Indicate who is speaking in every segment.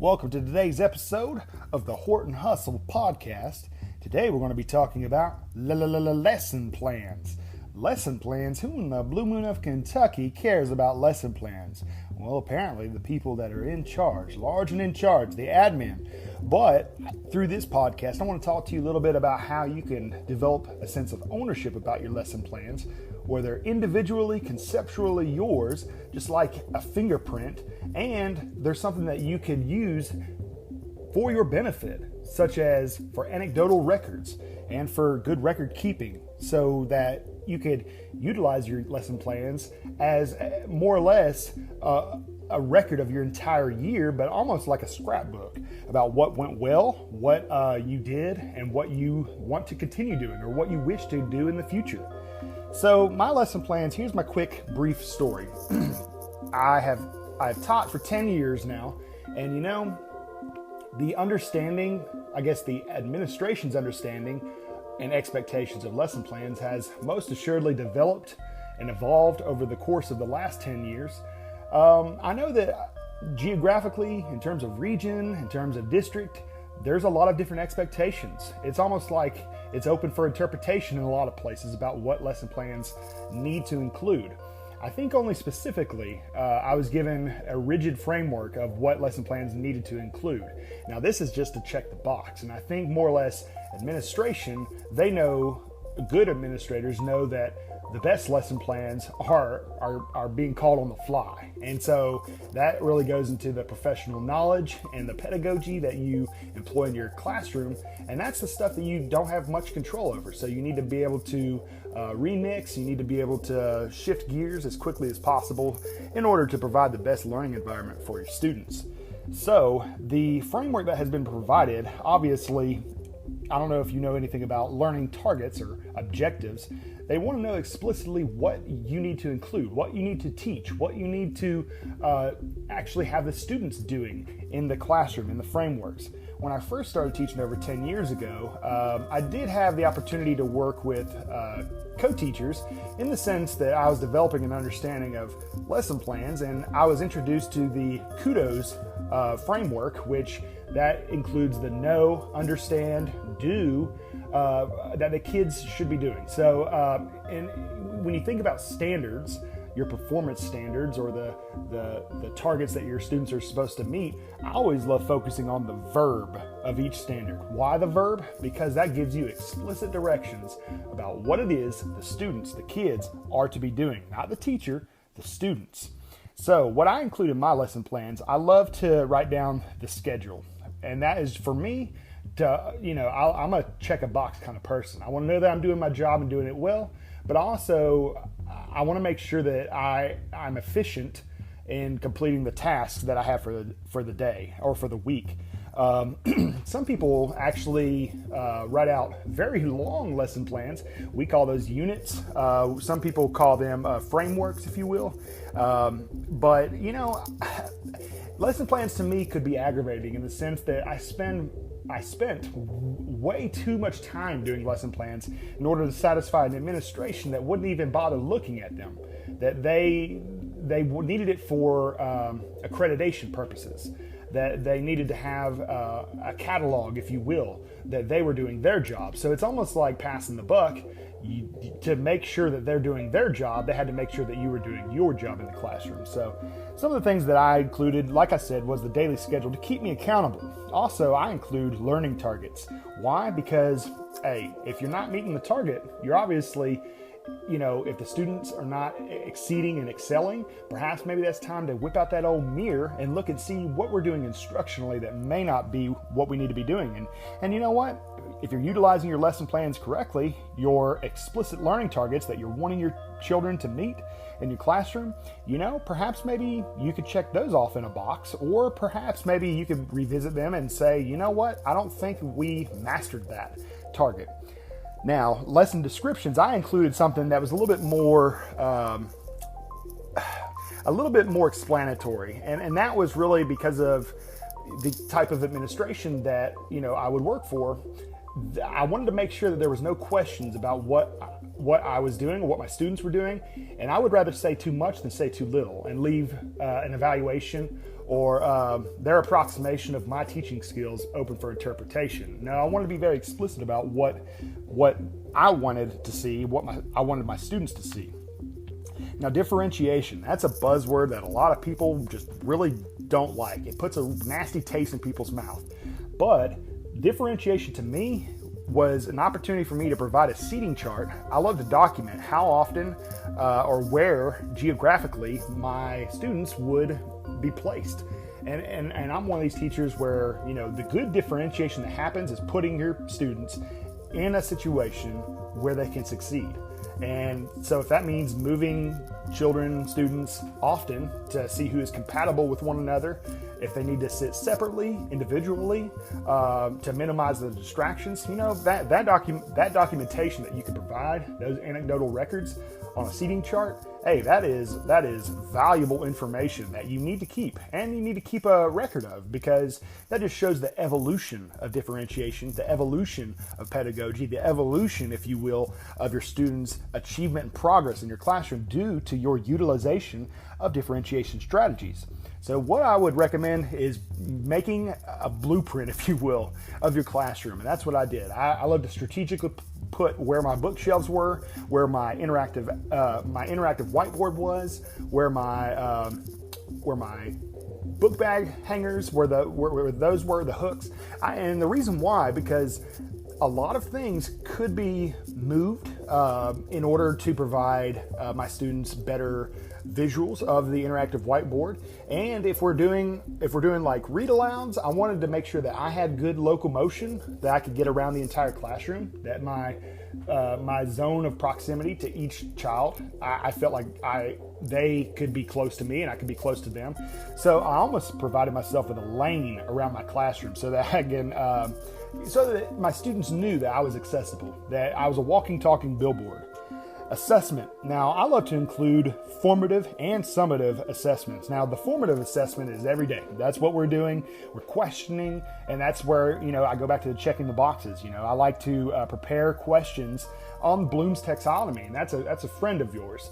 Speaker 1: Welcome to today's episode of the Horton Hustle podcast. Today we're going to be talking about lesson plans. Lesson plans? Who in the blue moon of Kentucky cares about lesson plans? Well, apparently the people that are in charge, large and in charge, the admin. But through this podcast, I want to talk to you a little bit about how you can develop a sense of ownership about your lesson plans, where they're individually, conceptually yours, just like a fingerprint, and there's something that you can use for your benefit, such as for anecdotal records and for good record keeping, so that you could utilize your lesson plans as more or less a record of your entire year, but almost like a scrapbook about what went well, what you did, and what you want to continue doing or what you wish to do in the future. So my lesson plans, here's my quick, brief story. I've taught for 10 years now, and you know, the understanding, I guess the administration's understanding and expectations of lesson plans has most assuredly developed and evolved over the course of the last 10 years. I know that geographically, in terms of region, in terms of district, there's a lot of different expectations. It's almost like it's open for interpretation in a lot of places about what lesson plans need to include. I think only specifically, I was given a rigid framework of what lesson plans needed to include. Now, this is just to check the box, and I think more or less administration, they know, good administrators know that the best lesson plans are being called on the fly. And so that really goes into the professional knowledge and the pedagogy that you employ in your classroom. And that's the stuff that you don't have much control over. So you need to be able to remix, you need to be able to shift gears as quickly as possible in order to provide the best learning environment for your students. So the framework that has been provided, obviously, I don't know if you know anything about learning targets or objectives. They want to know explicitly what you need to include, what you need to teach, what you need to actually have the students doing in the classroom, in the frameworks. When I first started teaching over 10 years ago, I did have the opportunity to work with co-teachers in the sense that I was developing an understanding of lesson plans, and I was introduced to the KUDOS framework, which that includes the know, understand, do, that the kids should be doing. So, and when you think about standards, your performance standards or the targets that your students are supposed to meet, I always love focusing on the verb of each standard. Why the verb? Because that gives you explicit directions about what it is the students, the kids, are to be doing. Not the teacher, the students. So what I include in my lesson plans, I love to write down the schedule. And that is for me to, I'm a check a box kind of person. I want to know that I'm doing my job and doing it well, but also I want to make sure that I'm efficient in completing the tasks that I have for the day or for the week. Some people actually write out very long lesson plans. We call those units. Some people call them frameworks, if you will. But lesson plans to me could be aggravating in the sense that I spent way too much time doing lesson plans in order to satisfy an administration that wouldn't even bother looking at them, that they needed it for accreditation purposes, that they needed to have a catalog, if you will, that they were doing their job. So it's almost like passing the buck. To make sure that they're doing their job, they had to make sure that you were doing your job in the classroom. So some of the things that I included, like I said, was the daily schedule to keep me accountable. Also, I include learning targets. Why? Because, hey, if you're not meeting the target, you're obviously, if the students are not exceeding and excelling, perhaps maybe that's time to whip out that old mirror and look and see what we're doing instructionally that may not be what we need to be doing. And you know what? If you're utilizing your lesson plans correctly, your explicit learning targets that you're wanting your children to meet in your classroom, perhaps maybe you could check those off in a box, or perhaps maybe you could revisit them and say, you know what? I don't think we mastered that target. Now, lesson descriptions, I included something that was a little bit more explanatory, and that was really because of the type of administration that I would work for. I wanted to make sure that there was no questions about what what I was doing or what my students were doing, and I would rather say too much than say too little and leave an evaluation or their approximation of my teaching skills open for interpretation. Now, I want to be very explicit about what I wanted to see, I wanted my students to see. Now, differentiation, that's a buzzword that a lot of people just really don't like. It puts a nasty taste in people's mouth. But differentiation to me was an opportunity for me to provide a seating chart. I love to document how often or where geographically my students would be placed. And I'm one of these teachers where, the good differentiation that happens is putting your students in a situation where they can succeed. And so if that means moving children, students often to see who is compatible with one another, if they need to sit separately, individually, to minimize the distractions, that documentation that you can provide, those anecdotal records on a seating chart, hey, that is valuable information that you need to keep, and you need to keep a record of, because that just shows the evolution of differentiation, the evolution of pedagogy, the evolution, if you will, of your students' achievement and progress in your classroom due to your utilization of differentiation strategies. So what I would recommend is making a blueprint, if you will, of your classroom, and that's what I did. I love to strategically put where my bookshelves were, where my interactive whiteboard was, where my book bag hangers, where those were, the hooks. And the reason why, because a lot of things could be moved in order to provide my students better visuals of the interactive whiteboard. And if we're doing like read alouds, I wanted to make sure that I had good locomotion, that I could get around the entire classroom, that my zone of proximity to each child, I felt like they could be close to me and I could be close to them. So I almost provided myself with a lane around my classroom so that I can so that my students knew that I was accessible, that I was a walking, talking billboard. Assessment. Now, I love to include formative and summative assessments. Now, the formative assessment is every day. That's what we're doing. We're questioning, and that's where, I go back to checking the boxes. I like to prepare questions on Bloom's taxonomy, and that's a friend of yours.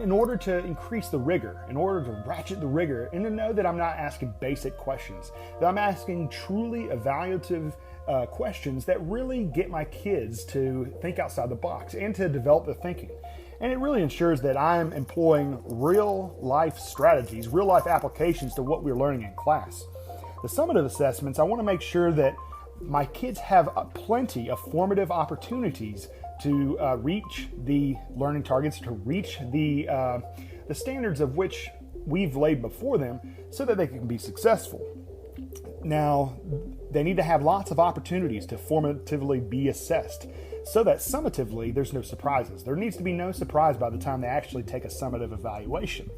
Speaker 1: In order to increase the rigor, in order to ratchet the rigor, and to know that I'm not asking basic questions, that I'm asking truly evaluative questions that really get my kids to think outside the box and to develop their thinking. And it really ensures that I'm employing real life strategies, real life applications to what we're learning in class. The summative assessments, I want to make sure that my kids have plenty of formative opportunities to reach the learning targets, to reach the standards of which we've laid before them so that they can be successful. Now, they need to have lots of opportunities to formatively be assessed so that summatively there's no surprises. There needs to be no surprise by the time they actually take a summative evaluation.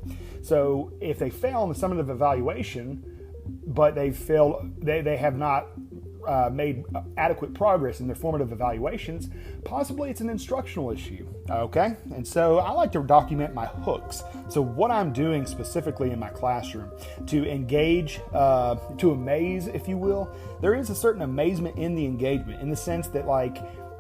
Speaker 1: So if they fail in the summative evaluation, but they have not made adequate progress in their formative evaluations, possibly it's an instructional issue, okay? And so I like to document my hooks. So what I'm doing specifically in my classroom to engage, to amaze, if you will, there is a certain amazement in the engagement, in the sense that, like,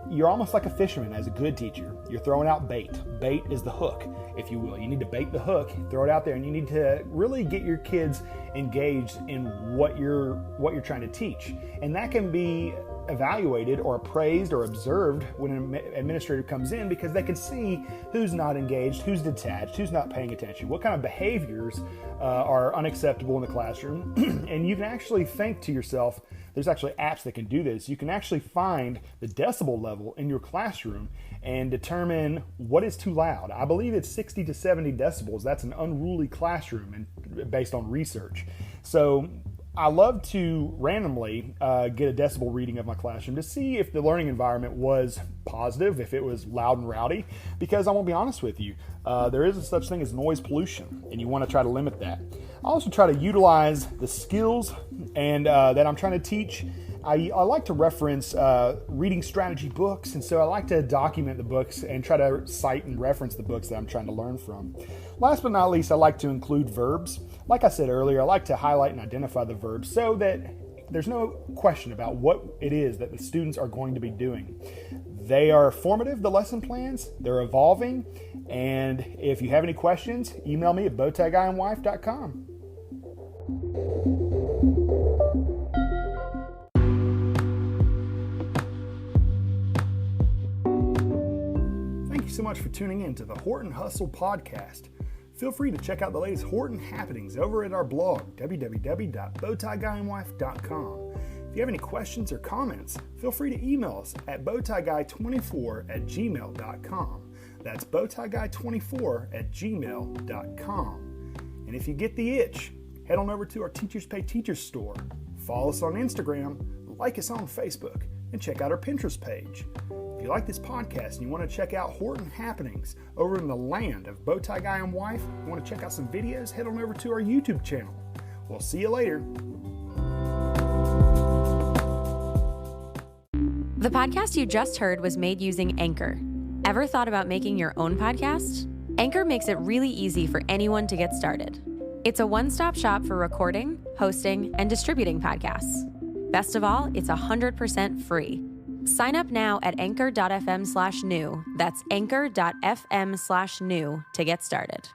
Speaker 1: you're almost like a fisherman as a good teacher. You're throwing out bait. Bait is the hook, if you will. You need to bait the hook, throw it out there, and you need to really get your kids engaged in what you're trying to teach. And that can be evaluated or appraised or observed when an administrator comes in, because they can see who's not engaged, who's detached, who's not paying attention, what kind of behaviors are unacceptable in the classroom. And you can actually think to yourself, there's actually apps that can do this. You can actually find the decibel level in your classroom and determine what is too loud. I believe it's 60 to 70 decibels. That's an unruly classroom, and based on research. So I love to randomly get a decibel reading of my classroom to see if the learning environment was positive, if it was loud and rowdy, because I won't be honest with you, there is a such thing as noise pollution, and you want to try to limit that. I also try to utilize the skills and that I'm trying to teach. I like to reference reading strategy books, and so I like to document the books and try to cite and reference the books that I'm trying to learn from. Last but not least, I like to include verbs. Like I said earlier, I like to highlight and identify the verbs so that there's no question about what it is that the students are going to be doing. They are formative, the lesson plans. They're evolving. And if you have any questions, email me at bowtieguyandwife.com. Thank you so much for tuning in to the Horton Hustle Podcast. Feel free to check out the latest Horton happenings over at our blog, www.bowtieguyandwife.com. If you have any questions or comments, feel free to email us at bowtieguy24@gmail.com. That's bowtieguy24@gmail.com. And if you get the itch, head on over to our Teachers Pay Teachers store. Follow us on Instagram, like us on Facebook, and check out our Pinterest page. If you like this podcast and you want to check out Horton happenings over in the land of Bowtie Guy and Wife, you want to check out some videos, head on over to our YouTube channel. We'll see you later.
Speaker 2: The podcast you just heard was made using Anchor. Ever thought about making your own podcast? Anchor makes it really easy for anyone to get started. It's a one-stop shop for recording, hosting, and distributing podcasts. Best of all, it's 100% free. Sign up now at anchor.fm/new. That's anchor.fm/new to get started.